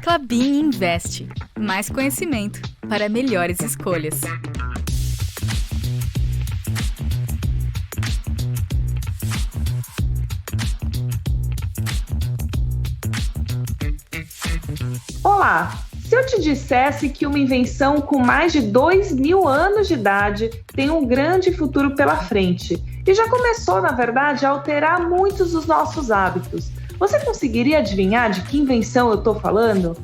Klabin Invest. Mais conhecimento para melhores escolhas. Olá! Se eu te dissesse que uma invenção com mais de 2.000 anos de idade tem um grande futuro pela frente e já começou, na verdade, a alterar muitos dos nossos hábitos, você conseguiria adivinhar de que invenção eu estou falando?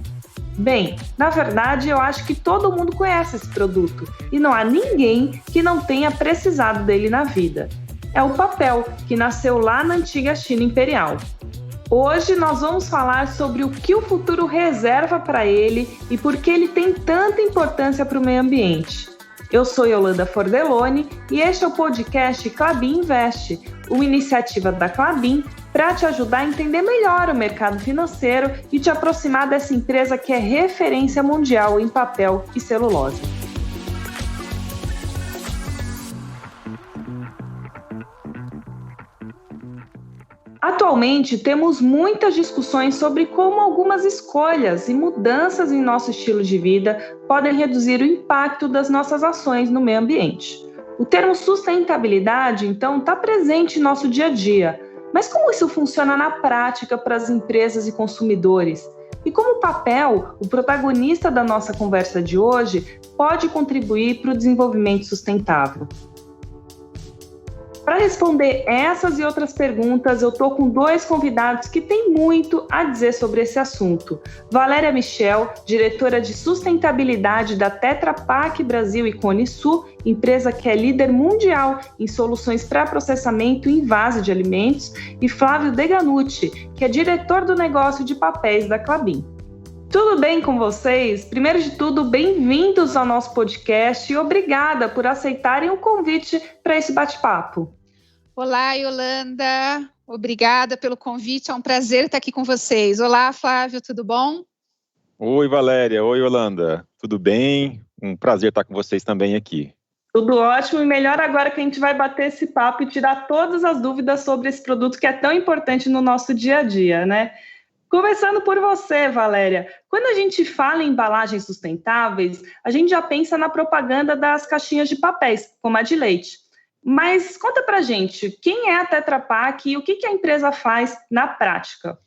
Bem, na verdade, eu acho que todo mundo conhece esse produto e não há ninguém que não tenha precisado dele na vida. É o papel, que nasceu lá na antiga China Imperial. Hoje nós vamos falar sobre o que o futuro reserva para ele e por que ele tem tanta importância para o meio ambiente. Eu sou Yolanda Fordeloni e este é o podcast Klabin Invest, uma iniciativa da Klabin para te ajudar a entender melhor o mercado financeiro e te aproximar dessa empresa que é referência mundial em papel e celulose. Atualmente, temos muitas discussões sobre como algumas escolhas e mudanças em nosso estilo de vida podem reduzir o impacto das nossas ações no meio ambiente. O termo sustentabilidade, então, está presente em nosso dia a dia. Mas como isso funciona na prática para as empresas e consumidores? E como o papel, o protagonista da nossa conversa de hoje, pode contribuir para o desenvolvimento sustentável? Para responder essas e outras perguntas, eu estou com dois convidados que têm muito a dizer sobre esse assunto. Valéria Michel, diretora de sustentabilidade da Tetra Pak Brasil e Cone Sul, empresa que é líder mundial em soluções para processamento em vaso de alimentos, e Flávio Deganucci, que é diretor do negócio de papéis da Klabin. Tudo bem com vocês? Primeiro de tudo, bem-vindos ao nosso podcast e obrigada por aceitarem o convite para esse bate-papo. Olá, Yolanda. Obrigada pelo convite. É um prazer estar aqui com vocês. Olá, Flávio, tudo bom? Oi, Valéria. Oi, Yolanda. Tudo bem? Um prazer estar com vocês também aqui. Tudo ótimo e melhor agora que a gente vai bater esse papo e tirar todas as dúvidas sobre esse produto que é tão importante no nosso dia a dia, né? Começando por você, Valéria. Quando a gente fala em embalagens sustentáveis, a gente já pensa na propaganda das caixinhas de papéis, como a de leite. Mas conta pra gente, quem é a Tetra Pak e o que a empresa faz na prática?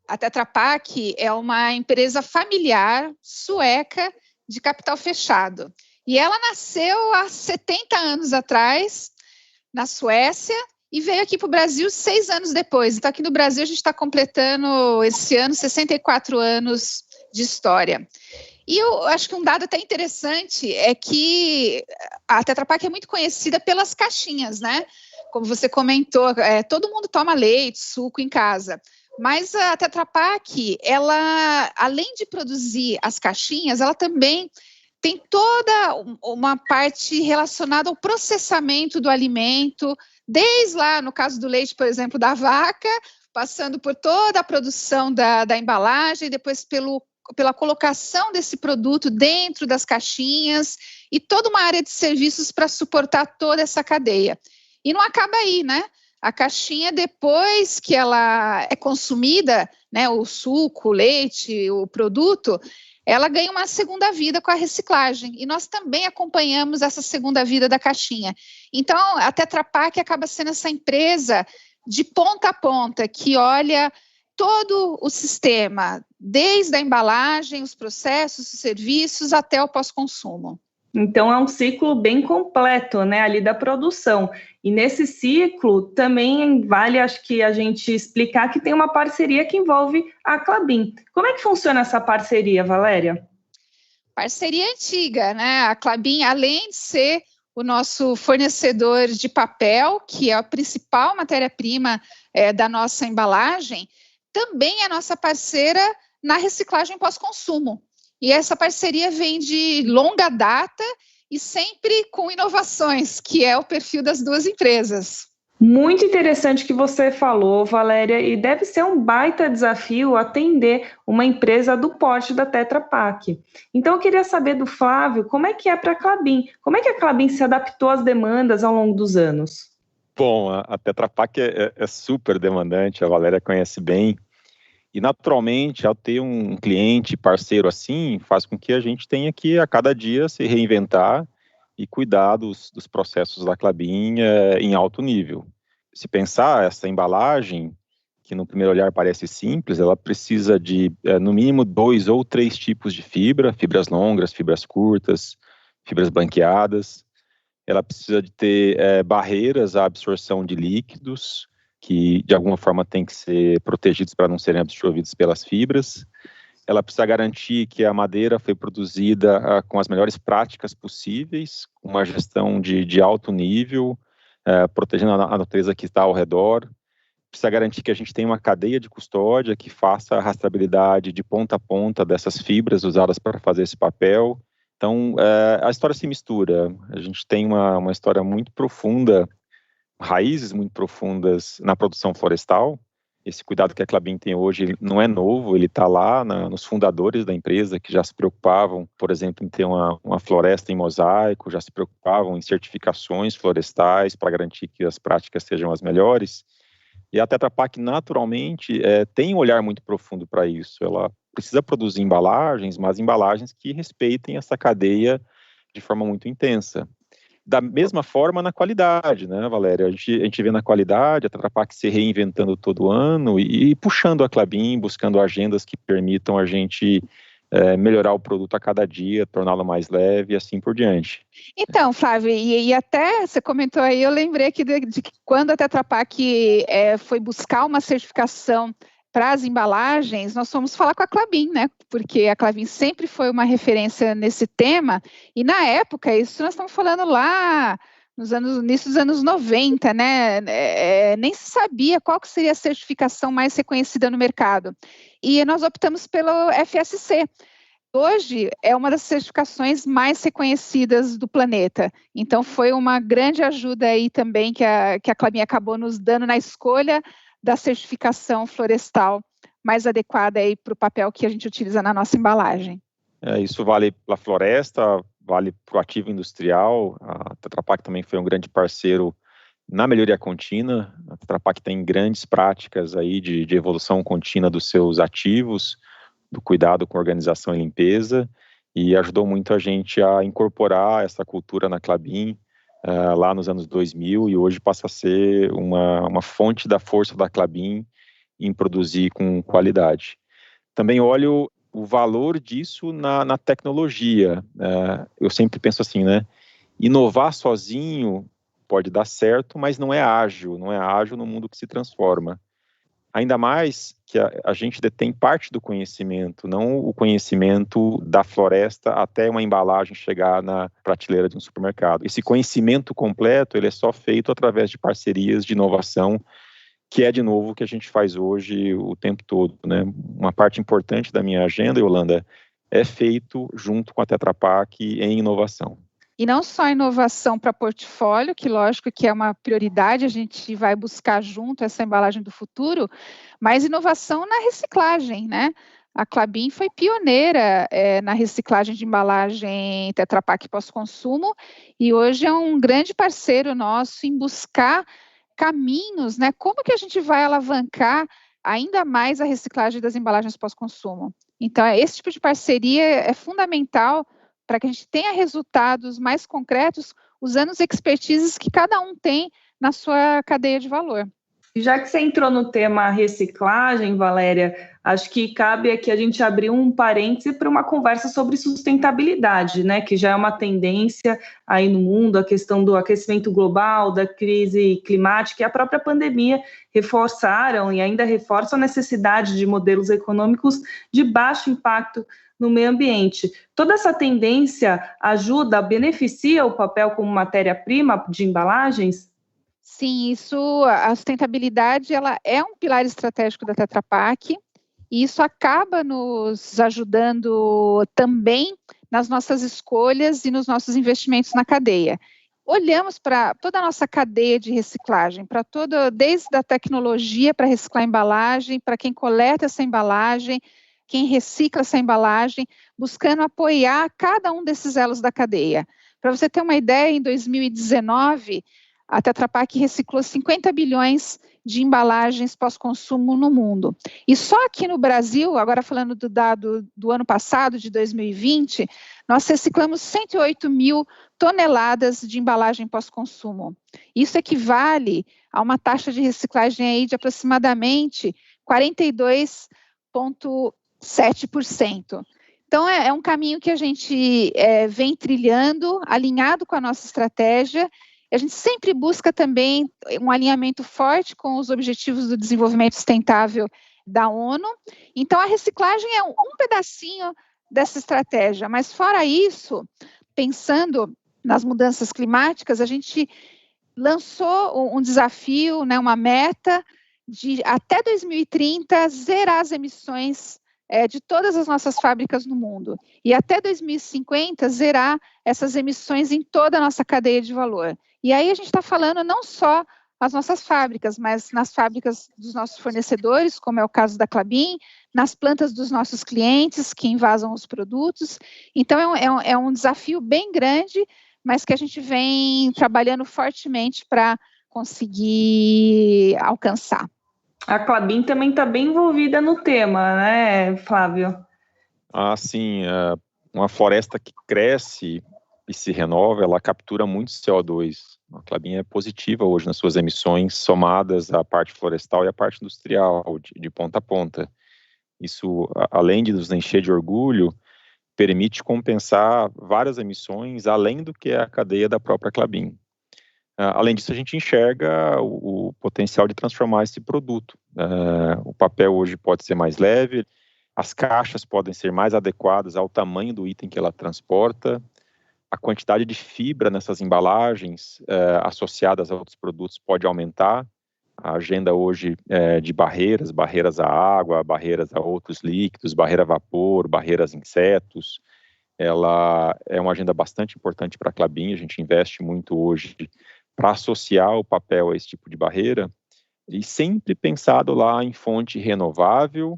A Tetra Pak é uma empresa familiar sueca de capital fechado. E ela nasceu há 70 anos atrás, na Suécia, e veio aqui para o Brasil 6 anos depois. Então, aqui no Brasil, a gente está completando esse ano 64 anos de história. E eu acho que um dado até interessante é que a Tetra Pak é muito conhecida pelas caixinhas, né? Como você comentou, todo mundo toma leite, suco em casa. Mas a Tetra Pak, ela, além de produzir as caixinhas, ela também tem toda uma parte relacionada ao processamento do alimento, desde lá, no caso do leite, por exemplo, da vaca, passando por toda a produção da embalagem, depois pela colocação desse produto dentro das caixinhas e toda uma área de serviços para suportar toda essa cadeia. E não acaba aí, né? A caixinha, depois que ela é consumida, né, o suco, o leite, o produto, ela ganha uma segunda vida com a reciclagem. E nós também acompanhamos essa segunda vida da caixinha. Então, a Tetra Pak acaba sendo essa empresa de ponta a ponta, que olha todo o sistema, desde a embalagem, os processos, os serviços, até o pós-consumo. Então, é um ciclo bem completo, né, ali da produção. E nesse ciclo, também vale, acho que a gente explicar que tem uma parceria que envolve a Klabin. Como é que funciona essa parceria, Valéria? Parceria antiga, né? A Klabin, além de ser o nosso fornecedor de papel, que é a principal matéria-prima da nossa embalagem, também é nossa parceira na reciclagem pós-consumo. E essa parceria vem de longa data e sempre com inovações, que é o perfil das duas empresas. Muito interessante que você falou, Valéria, e deve ser um baita desafio atender uma empresa do porte da Tetra Pak. Então, eu queria saber do Flávio, como é que é para a Klabin? Como é que a Klabin se adaptou às demandas ao longo dos anos? Bom, a Tetra Pak é super demandante, a Valéria conhece bem. E, naturalmente, ao ter um cliente parceiro assim, faz com que a gente tenha que, a cada dia, se reinventar e cuidar dos processos da Klabin em alto nível. Se pensar, essa embalagem, que no primeiro olhar parece simples, ela precisa de, no mínimo, 2 ou 3 tipos de fibras longas, fibras curtas, fibras branqueadas. Ela precisa de ter barreiras à absorção de líquidos, que de alguma forma têm que ser protegidos para não serem absorvidos pelas fibras. Ela precisa garantir que a madeira foi produzida com as melhores práticas possíveis, com uma gestão de alto nível, protegendo a natureza que está ao redor. Precisa garantir que a gente tem uma cadeia de custódia que faça a rastreabilidade de ponta a ponta dessas fibras usadas para fazer esse papel. Então, a história se mistura. A gente tem uma história muito profunda, raízes muito profundas na produção florestal. Esse cuidado que a Klabin tem hoje não é novo, ele está lá nos fundadores da empresa, que já se preocupavam, por exemplo, em ter uma floresta em mosaico, já se preocupavam em certificações florestais para garantir que as práticas sejam as melhores. E a Tetra Pak, naturalmente, tem um olhar muito profundo para isso. Ela precisa produzir embalagens, mas embalagens que respeitem essa cadeia de forma muito intensa. Da mesma forma na qualidade, né, Valéria? A gente vê na qualidade a Tetra Pak se reinventando todo ano e puxando a Klabin, buscando agendas que permitam a gente melhorar o produto a cada dia, torná-lo mais leve e assim por diante. Então, Flávio, e até você comentou aí, eu lembrei aqui de que quando a Tetra Pak foi buscar uma certificação para as embalagens, nós fomos falar com a Klabin, né? Porque a Klabin sempre foi uma referência nesse tema, e na época, isso nós estamos falando lá no início dos anos 90, né? Nem se sabia qual que seria a certificação mais reconhecida no mercado. E nós optamos pelo FSC. Hoje é uma das certificações mais reconhecidas do planeta. Então, foi uma grande ajuda aí também que a Klabin acabou nos dando na escolha da certificação florestal mais adequada aí para o papel que a gente utiliza na nossa embalagem. Isso vale para a floresta, vale para o ativo industrial. A Tetra Pak também foi um grande parceiro na melhoria contínua. A Tetra Pak tem grandes práticas aí de evolução contínua dos seus ativos, do cuidado com organização e limpeza, e ajudou muito a gente a incorporar essa cultura na Klabin lá nos anos 2000, e hoje passa a ser uma fonte da força da Klabin em produzir com qualidade. Também olho o valor disso na tecnologia. Eu sempre penso assim, né? Inovar sozinho pode dar certo, mas não é ágil no mundo que se transforma. Ainda mais que a gente detém parte do conhecimento, não o conhecimento da floresta até uma embalagem chegar na prateleira de um supermercado. Esse conhecimento completo, ele é só feito através de parcerias de inovação, que é, de novo, o que a gente faz hoje o tempo todo, né? Uma parte importante da minha agenda, Yolanda, é feito junto com a Tetra Pak em inovação. E não só inovação para portfólio, que lógico que é uma prioridade, a gente vai buscar junto essa embalagem do futuro, mas inovação na reciclagem, né? A Klabin foi pioneira na reciclagem de embalagem Tetra Pak pós-consumo e hoje é um grande parceiro nosso em buscar caminhos, né? Como que a gente vai alavancar ainda mais a reciclagem das embalagens pós-consumo? Então, esse tipo de parceria é fundamental para que a gente tenha resultados mais concretos usando as expertises que cada um tem na sua cadeia de valor. Já que você entrou no tema reciclagem, Valéria, acho que cabe aqui a gente abrir um parêntese para uma conversa sobre sustentabilidade, né? Que já é uma tendência aí no mundo, a questão do aquecimento global, da crise climática e a própria pandemia reforçaram e ainda reforçam a necessidade de modelos econômicos de baixo impacto no meio ambiente. Toda essa tendência ajuda, beneficia o papel como matéria-prima de embalagens? Sim, a sustentabilidade ela é um pilar estratégico da Tetra Pak e isso acaba nos ajudando também nas nossas escolhas e nos nossos investimentos na cadeia. Olhamos para toda a nossa cadeia de reciclagem, desde a tecnologia para reciclar a embalagem, para quem coleta essa embalagem, quem recicla essa embalagem, buscando apoiar cada um desses elos da cadeia. Para você ter uma ideia, em 2019, a Tetra Pak reciclou 50 bilhões de embalagens pós-consumo no mundo. E só aqui no Brasil, agora falando do dado do ano passado, de 2020, nós reciclamos 108 mil toneladas de embalagem pós-consumo. Isso equivale a uma taxa de reciclagem aí de aproximadamente 42,7%. Então, é um caminho que a gente vem trilhando, alinhado com a nossa estratégia. A gente sempre busca também um alinhamento forte com os Objetivos do Desenvolvimento Sustentável da ONU. Então, a reciclagem é um pedacinho dessa estratégia. Mas, fora isso, pensando nas mudanças climáticas, a gente lançou um desafio, né, uma meta de, até 2030, zerar as emissões de todas as nossas fábricas no mundo. E até 2050, zerar essas emissões em toda a nossa cadeia de valor. E aí a gente está falando não só as nossas fábricas, mas nas fábricas dos nossos fornecedores, como é o caso da Klabin, nas plantas dos nossos clientes que invasam os produtos. Então, é um desafio bem grande, mas que a gente vem trabalhando fortemente para conseguir alcançar. A Klabin também está bem envolvida no tema, né, Flávio? Sim. Uma floresta que cresce e se renova, ela captura muito CO2. A Klabin é positiva hoje nas suas emissões, somadas à parte florestal e à parte industrial, de ponta a ponta. Isso, além de nos encher de orgulho, permite compensar várias emissões, além do que é a cadeia da própria Klabin. Além disso, a gente enxerga o potencial de transformar esse produto. O papel hoje pode ser mais leve, as caixas podem ser mais adequadas ao tamanho do item que ela transporta, a quantidade de fibra nessas embalagens associadas a outros produtos pode aumentar. A agenda hoje de barreiras à água, barreiras a outros líquidos, barreira a vapor, barreiras a insetos, ela é uma agenda bastante importante para a Klabin. A gente investe muito hoje para associar o papel a esse tipo de barreira, e sempre pensado lá em fonte renovável,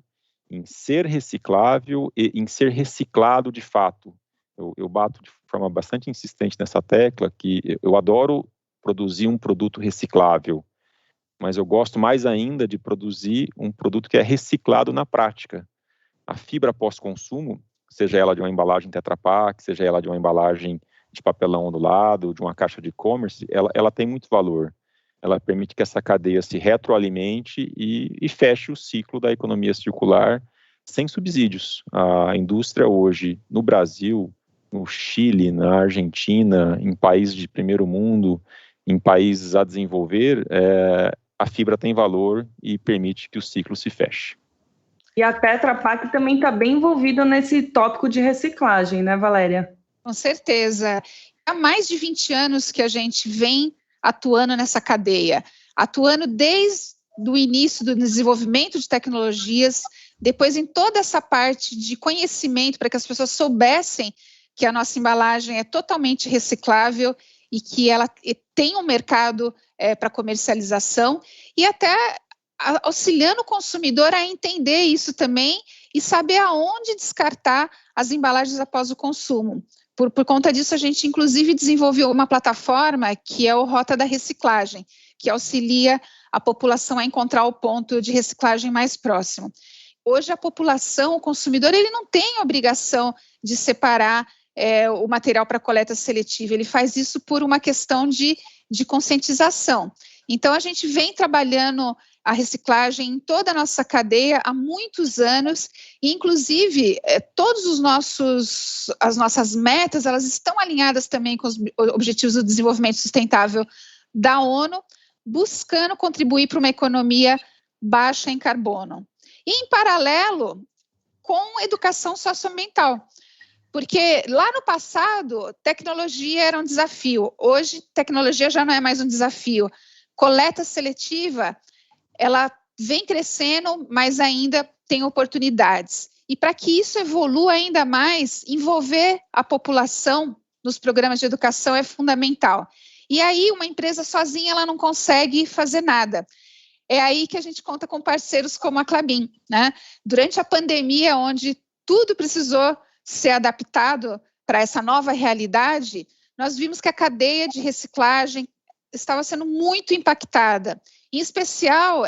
em ser reciclável e em ser reciclado de fato. Eu bato de forma bastante insistente nessa tecla, que eu adoro produzir um produto reciclável, mas eu gosto mais ainda de produzir um produto que é reciclado na prática. A fibra pós-consumo, seja ela de uma embalagem Tetra Pak, seja ela de uma embalagem de papelão ondulado, de uma caixa de e-commerce, ela tem muito valor. Ela permite que essa cadeia se retroalimente e feche o ciclo da economia circular sem subsídios. A indústria hoje, no Brasil, no Chile, na Argentina, em países de primeiro mundo, em países a desenvolver, a fibra tem valor e permite que o ciclo se feche. E a Tetra Pak também está bem envolvida nesse tópico de reciclagem, né, Valéria? Com certeza. Há mais de 20 anos que a gente vem atuando nessa cadeia, atuando desde o início do desenvolvimento de tecnologias, depois em toda essa parte de conhecimento para que as pessoas soubessem que a nossa embalagem é totalmente reciclável e que ela tem um mercado para comercialização, e até auxiliando o consumidor a entender isso também e saber aonde descartar as embalagens após o consumo. Por conta disso, a gente, inclusive, desenvolveu uma plataforma que é o Rota da Reciclagem, que auxilia a população a encontrar o ponto de reciclagem mais próximo. Hoje, a população, o consumidor, ele não tem obrigação de separar o material para coleta seletiva, ele faz isso por uma questão de conscientização. Então, a gente vem trabalhando a reciclagem em toda a nossa cadeia há muitos anos, e inclusive todos as nossas metas, elas estão alinhadas também com os Objetivos do Desenvolvimento Sustentável da ONU, buscando contribuir para uma economia baixa em carbono. E em paralelo com educação socioambiental, porque lá no passado tecnologia era um desafio, hoje tecnologia já não é mais um desafio. Coleta seletiva, ela vem crescendo, mas ainda tem oportunidades. E para que isso evolua ainda mais, envolver a população nos programas de educação é fundamental. E aí, uma empresa sozinha, ela não consegue fazer nada. É aí que a gente conta com parceiros como a Klabin, né? Durante a pandemia, onde tudo precisou ser adaptado para essa nova realidade, nós vimos que a cadeia de reciclagem estava sendo muito impactada, em especial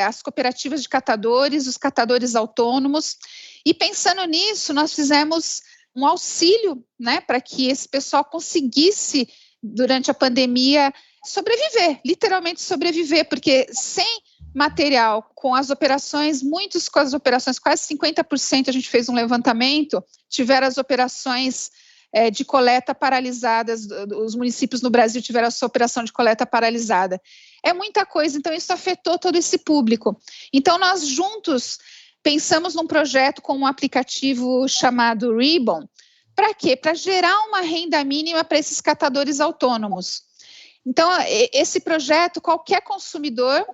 as cooperativas de catadores, os catadores autônomos, e pensando nisso, nós fizemos um auxílio, né, para que esse pessoal conseguisse, durante a pandemia, sobreviver, literalmente sobreviver, porque sem material, com as operações, quase 50%, a gente fez um levantamento, tiveram as operações de coleta paralisadas, os municípios no Brasil tiveram a sua operação de coleta paralisada. É muita coisa, então isso afetou todo esse público. Então nós juntos pensamos num projeto com um aplicativo chamado Ribbon. Para quê? Para gerar uma renda mínima para esses catadores autônomos. Então, esse projeto, qualquer consumidor,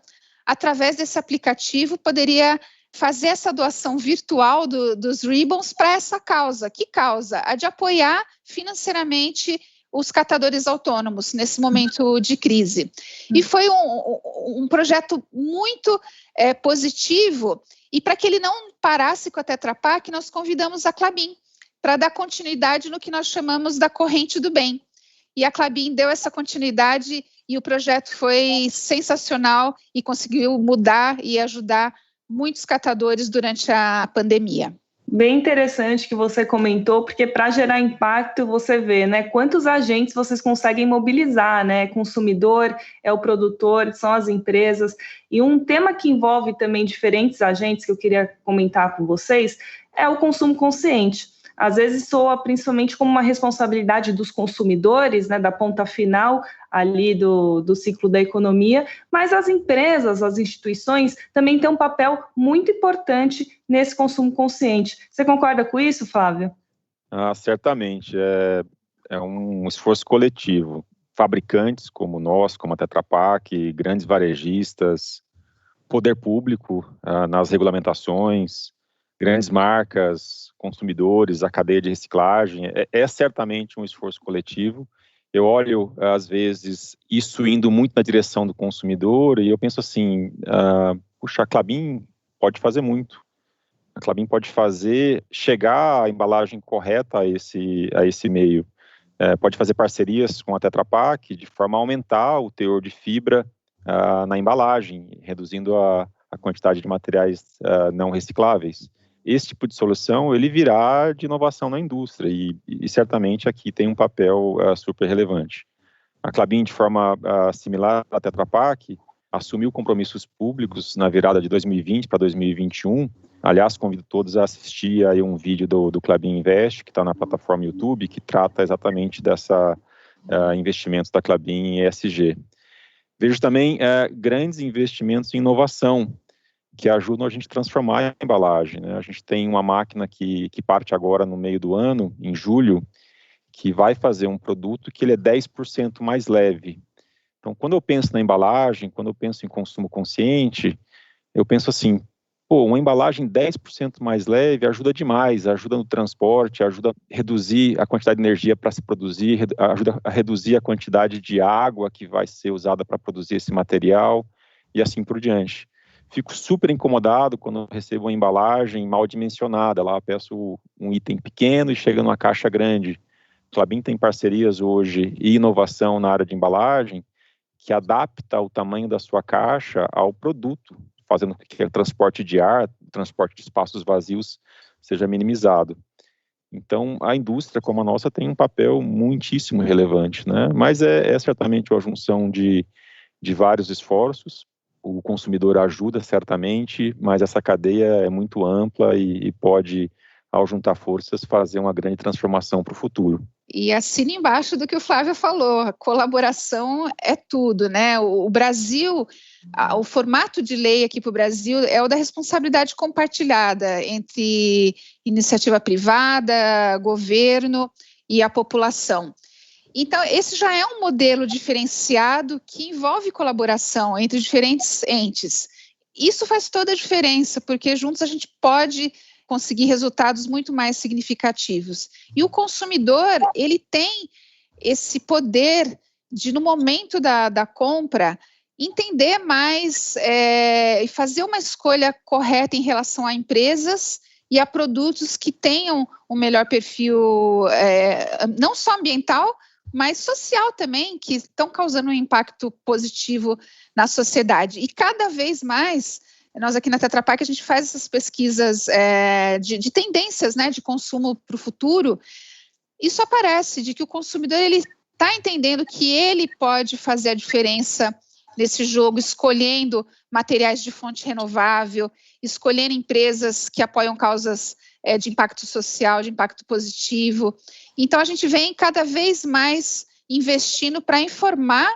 através desse aplicativo, poderia fazer essa doação virtual dos Ribbons para essa causa. Que causa? A de apoiar financeiramente os catadores autônomos nesse momento de crise. E foi um projeto muito positivo, e para que ele não parasse com a Tetra Pak, nós convidamos a Klabin para dar continuidade no que nós chamamos da corrente do bem. E a Klabin deu essa continuidade e o projeto foi sensacional e conseguiu mudar e ajudar muitos catadores durante a pandemia. Bem interessante que você comentou, porque para gerar impacto você vê, né, quantos agentes vocês conseguem mobilizar, né, consumidor, é o produtor, são as empresas, e um tema que envolve também diferentes agentes que eu queria comentar com vocês é o consumo consciente. Às vezes soa principalmente como uma responsabilidade dos consumidores, né, da ponta final ali do ciclo da economia, mas as empresas, as instituições também têm um papel muito importante nesse consumo consciente. Você concorda com isso, Flávio? Certamente, é um esforço coletivo. Fabricantes como nós, como a Tetra Pak, grandes varejistas, poder público nas regulamentações, grandes marcas, consumidores, a cadeia de reciclagem, é certamente um esforço coletivo. Eu olho, às vezes, isso indo muito na direção do consumidor e eu penso assim, puxa, a Klabin pode fazer muito. A Klabin pode chegar a embalagem correta a esse meio. Pode fazer parcerias com a Tetra Pak de forma a aumentar o teor de fibra na embalagem, reduzindo a quantidade de materiais não recicláveis. Esse tipo de solução, ele virá de inovação na indústria e certamente aqui tem um papel super relevante. A Klabin, de forma similar à Tetra Pak, assumiu compromissos públicos na virada de 2020 para 2021. Aliás, convido todos a assistir aí um vídeo do Klabin Invest, que está na plataforma YouTube, que trata exatamente dessa investimentos da Klabin em ESG. Vejo também grandes investimentos em inovação, que ajudam a gente a transformar a embalagem, né? A gente tem uma máquina que parte agora no meio do ano, em julho, que vai fazer um produto que ele é 10% mais leve. Então, quando eu penso na embalagem, quando eu penso em consumo consciente, eu penso assim, uma embalagem 10% mais leve ajuda demais, ajuda no transporte, ajuda a reduzir a quantidade de energia para se produzir, ajuda a reduzir a quantidade de água que vai ser usada para produzir esse material e assim por diante. Fico super incomodado quando eu recebo uma embalagem mal dimensionada. Lá eu peço um item pequeno e chega numa caixa grande. A Klabin tem parcerias hoje e inovação na área de embalagem que adapta o tamanho da sua caixa ao produto, fazendo com que o transporte de ar, o transporte de espaços vazios seja minimizado. Então, a indústria como a nossa tem um papel muitíssimo relevante, né? Mas é certamente uma junção de vários esforços. O consumidor ajuda certamente, mas essa cadeia é muito ampla e pode, ao juntar forças, fazer uma grande transformação para o futuro. E assina embaixo do que o Flávio falou, a colaboração é tudo, né? O Brasil, o formato de lei aqui para o Brasil é o da responsabilidade compartilhada entre iniciativa privada, governo e a população. Então, esse já é um modelo diferenciado que envolve colaboração entre diferentes entes. Isso faz toda a diferença, porque juntos a gente pode conseguir resultados muito mais significativos. E o consumidor, ele tem esse poder de, no momento da compra, entender mais e fazer uma escolha correta em relação a empresas e a produtos que tenham um melhor perfil, não só ambiental, mas social também, que estão causando um impacto positivo na sociedade. E cada vez mais, nós aqui na Tetra Pak, a gente faz essas pesquisas de tendências, né, de consumo para o futuro. Isso aparece de que o consumidor ele está entendendo que ele pode fazer a diferença nesse jogo, escolhendo materiais de fonte renovável, escolhendo empresas que apoiam causas de impacto social, de impacto positivo. Então, a gente vem cada vez mais investindo para informar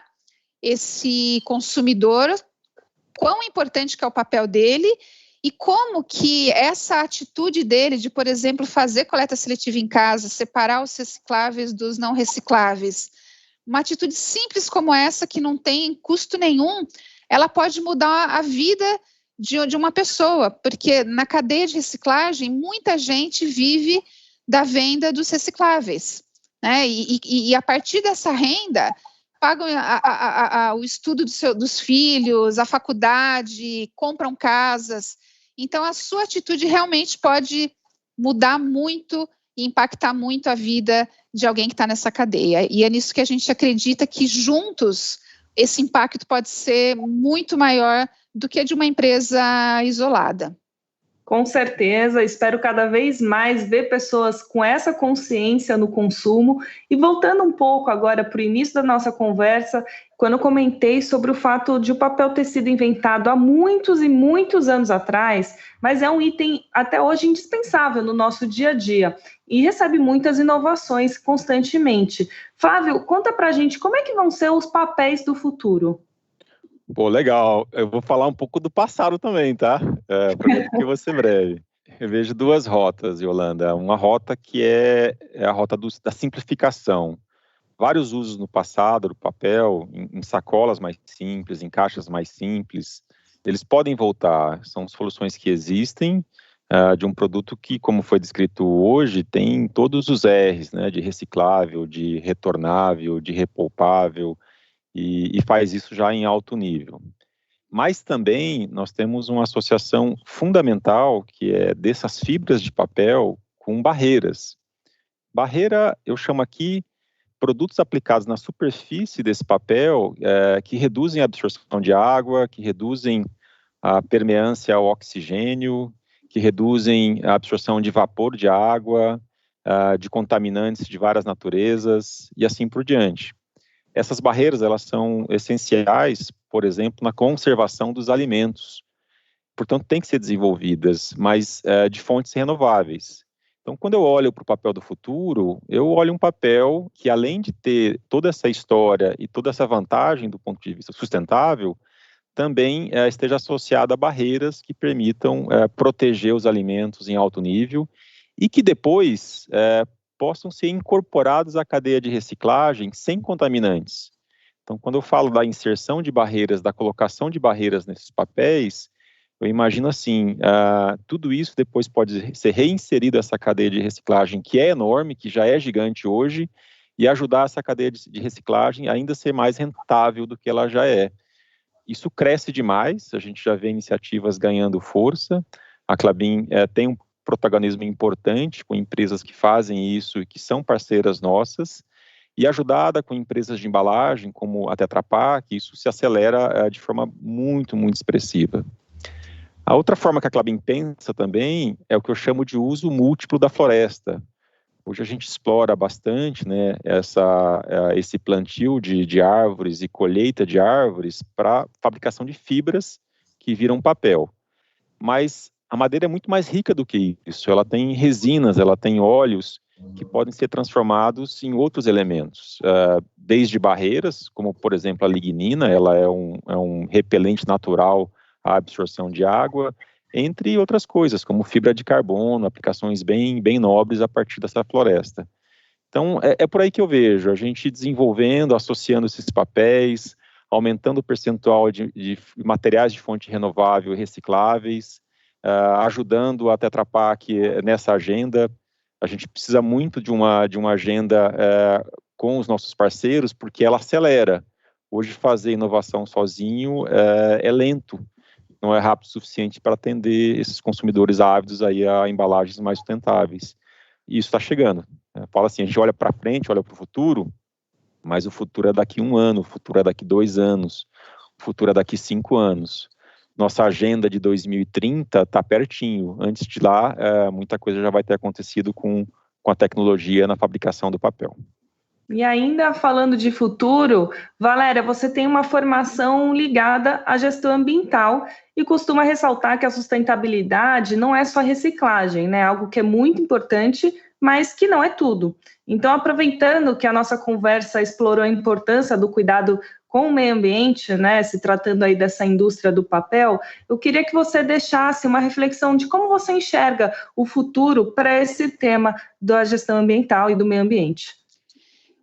esse consumidor quão importante que é o papel dele e como que essa atitude dele de, por exemplo, fazer coleta seletiva em casa, separar os recicláveis dos não recicláveis, uma atitude simples como essa, que não tem custo nenhum, ela pode mudar a vida de uma pessoa, porque na cadeia de reciclagem, muita gente vive da venda dos recicláveis, né? E a partir dessa renda, pagam o estudo dos filhos, a faculdade, compram casas. Então, a sua atitude realmente pode mudar muito e impactar muito a vida de alguém que está nessa cadeia. E é nisso que a gente acredita que, juntos, esse impacto pode ser muito maior do que de uma empresa isolada. Com certeza, espero cada vez mais ver pessoas com essa consciência no consumo. E voltando um pouco agora para o início da nossa conversa, quando eu comentei sobre o fato de o papel ter sido inventado há muitos e muitos anos atrás, mas é um item até hoje indispensável no nosso dia a dia e recebe muitas inovações constantemente. Flávio, conta para a gente como é que vão ser os papéis do futuro. Pô, legal. Eu vou falar um pouco do passado também, tá? Prometo que eu vou ser breve. Eu vejo duas rotas, Yolanda. Uma rota que é a rota da simplificação. Vários usos no passado do papel, em sacolas mais simples, em caixas mais simples, eles podem voltar. São soluções que existem de um produto que, como foi descrito hoje, tem todos os R's, né? De reciclável, de retornável, de repolpável, e faz isso já em alto nível. Mas também nós temos uma associação fundamental, que é dessas fibras de papel com barreiras. Barreira, eu chamo aqui produtos aplicados na superfície desse papel que reduzem a absorção de água, que reduzem a permeância ao oxigênio, que reduzem a absorção de vapor de água, de contaminantes de várias naturezas e assim por diante. Essas barreiras, elas são essenciais, por exemplo, na conservação dos alimentos. Portanto, têm que ser desenvolvidas, mas de fontes renováveis. Então, quando eu olho para o papel do futuro, eu olho um papel que, além de ter toda essa história e toda essa vantagem do ponto de vista sustentável, também esteja associado a barreiras que permitam proteger os alimentos em alto nível e que depois possam ser incorporados à cadeia de reciclagem sem contaminantes. Então, quando eu falo da inserção de barreiras, da colocação de barreiras nesses papéis, eu imagino assim, tudo isso depois pode ser reinserido essa cadeia de reciclagem, que é enorme, que já é gigante hoje, e ajudar essa cadeia de reciclagem ainda a ser mais rentável do que ela já é. Isso cresce demais, a gente já vê iniciativas ganhando força, a Klabin tem um protagonismo importante com empresas que fazem isso e que são parceiras nossas, e ajudada com empresas de embalagem, como a Tetra Pak, isso se acelera de forma muito, muito expressiva. A outra forma que a Klabin pensa também é o que eu chamo de uso múltiplo da floresta. Hoje a gente explora bastante, né, esse plantio de árvores e colheita de árvores para fabricação de fibras que viram papel. Mas a madeira é muito mais rica do que isso. Ela tem resinas, ela tem óleos que podem ser transformados em outros elementos, desde barreiras, como por exemplo a lignina, ela é um repelente natural à absorção de água, entre outras coisas, como fibra de carbono, aplicações bem nobres a partir dessa floresta. Então, é por aí que eu vejo, a gente desenvolvendo, associando esses papéis, aumentando o percentual de materiais de fonte renovável e recicláveis, ajudando a Tetra Pak nessa agenda. A gente precisa muito de uma agenda com os nossos parceiros, porque ela acelera. Hoje, fazer inovação sozinho é lento, não é rápido o suficiente para atender esses consumidores ávidos aí a embalagens mais sustentáveis. E isso está chegando. Fala assim, a gente olha para frente, olha para o futuro, mas o futuro é daqui 1 ano, o futuro é daqui 2 anos, o futuro é daqui 5 anos. Nossa agenda de 2030 está pertinho. Antes de lá, muita coisa já vai ter acontecido com a tecnologia na fabricação do papel. E ainda falando de futuro, Valéria, você tem uma formação ligada à gestão ambiental e costuma ressaltar que a sustentabilidade não é só reciclagem, né? Algo que é muito importante, mas que não é tudo. Então, aproveitando que a nossa conversa explorou a importância do cuidado com o meio ambiente, né, se tratando aí dessa indústria do papel, eu queria que você deixasse uma reflexão de como você enxerga o futuro para esse tema da gestão ambiental e do meio ambiente.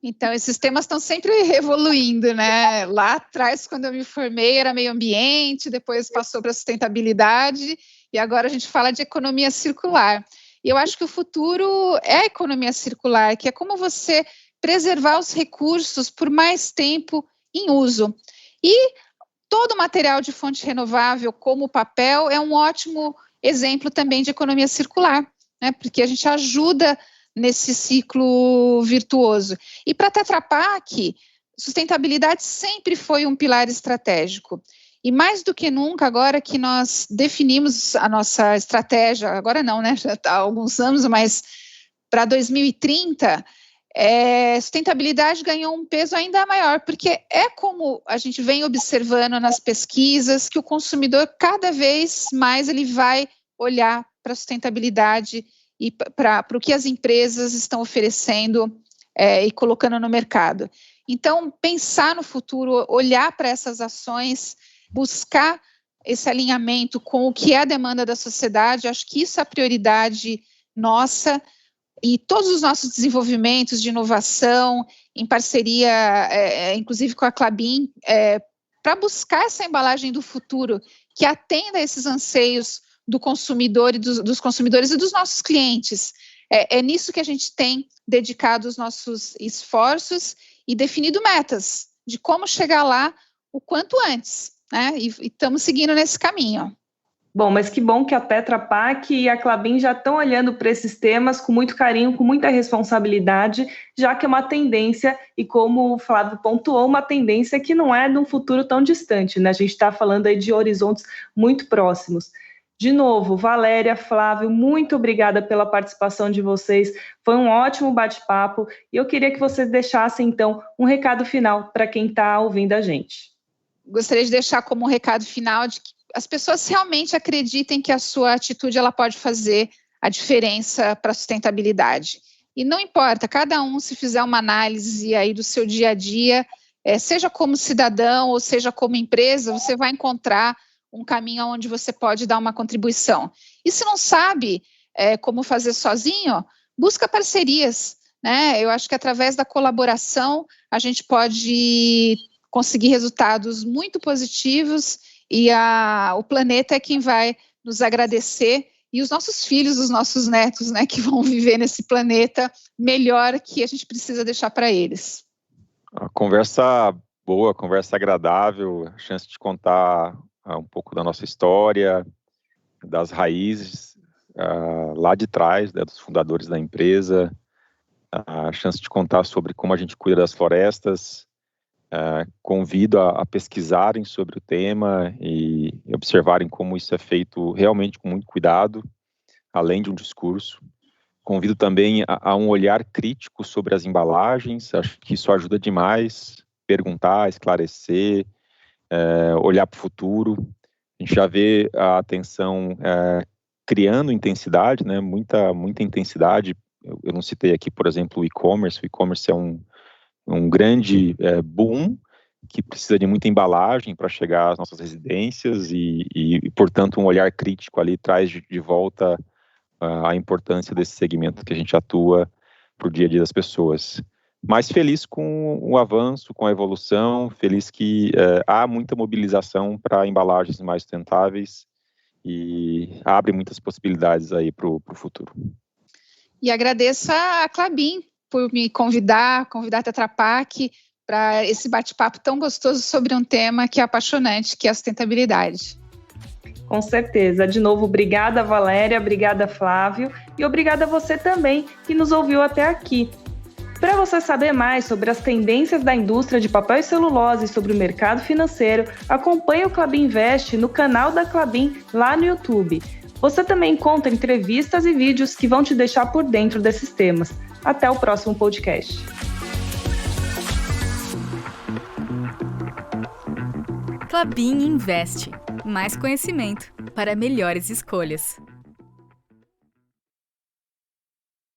Então, esses temas estão sempre evoluindo, né? Lá atrás, quando eu me formei, era meio ambiente, depois passou para sustentabilidade, e agora a gente fala de economia circular. E eu acho que o futuro é a economia circular, que é como você preservar os recursos por mais tempo em uso. E todo material de fonte renovável, como o papel, é um ótimo exemplo também de economia circular, né? Porque a gente ajuda nesse ciclo virtuoso. E para a Tetra Pak, sustentabilidade sempre foi um pilar estratégico. E mais do que nunca, agora que nós definimos a nossa estratégia, agora não, né? Já está há alguns anos, mas para 2030, sustentabilidade ganhou um peso ainda maior, porque é como a gente vem observando nas pesquisas que o consumidor cada vez mais ele vai olhar para a sustentabilidade e para o que as empresas estão oferecendo e colocando no mercado. Então, pensar no futuro, olhar para essas ações, buscar esse alinhamento com o que é a demanda da sociedade, acho que isso é a prioridade nossa. E todos os nossos desenvolvimentos de inovação, em parceria, inclusive com a Klabin, para buscar essa embalagem do futuro que atenda a esses anseios do consumidor e dos consumidores e dos nossos clientes. É nisso que a gente tem dedicado os nossos esforços e definido metas de como chegar lá o quanto antes, né? E estamos seguindo nesse caminho. Bom, mas que bom que a Tetra Pak e a Klabin já estão olhando para esses temas com muito carinho, com muita responsabilidade, já que é uma tendência, e como o Flávio pontuou, uma tendência que não é de um futuro tão distante, né? A gente está falando aí de horizontes muito próximos. De novo, Valéria, Flávio, muito obrigada pela participação de vocês, foi um ótimo bate-papo, e eu queria que vocês deixassem, então, um recado final para quem está ouvindo a gente. Gostaria de deixar como um recado final de que as pessoas realmente acreditem que a sua atitude ela pode fazer a diferença para a sustentabilidade. E não importa, cada um se fizer uma análise aí do seu dia a dia, seja como cidadão ou seja como empresa, você vai encontrar um caminho onde você pode dar uma contribuição. E se não sabe como fazer sozinho, busca parcerias, né? Eu acho que através da colaboração a gente pode conseguir resultados muito positivos e o planeta é quem vai nos agradecer e os nossos filhos, os nossos netos, né, que vão viver nesse planeta melhor que a gente precisa deixar para eles. A conversa boa, conversa agradável, a chance de contar um pouco da nossa história, das raízes lá de trás, né, dos fundadores da empresa, a chance de contar sobre como a gente cuida das florestas. Convido a pesquisarem sobre o tema e observarem como isso é feito realmente com muito cuidado, além de um discurso. Convido também a um olhar crítico sobre as embalagens, acho que isso ajuda demais, perguntar, esclarecer, olhar para o futuro. A gente já vê a atenção criando intensidade, né? Muita intensidade. Eu não citei aqui, por exemplo, o e-commerce. O e-commerce é um grande boom que precisa de muita embalagem para chegar às nossas residências e, portanto, um olhar crítico ali traz de volta a importância desse segmento que a gente atua para o dia a dia das pessoas. Mas feliz com o avanço, com a evolução, feliz que há muita mobilização para embalagens mais sustentáveis e abre muitas possibilidades aí para o futuro. E agradeço a Klabin por me convidar a Tetra Pak para esse bate-papo tão gostoso sobre um tema que é apaixonante, que é a sustentabilidade. Com certeza. De novo, obrigada, Valéria, obrigada, Flávio, e obrigada a você também que nos ouviu até aqui. Para você saber mais sobre as tendências da indústria de papel e celulose e sobre o mercado financeiro, acompanhe o Klabin Invest no canal da Klabin lá no YouTube. Você também encontra entrevistas e vídeos que vão te deixar por dentro desses temas. Até o próximo podcast. Klabin Invest. Mais conhecimento para melhores escolhas.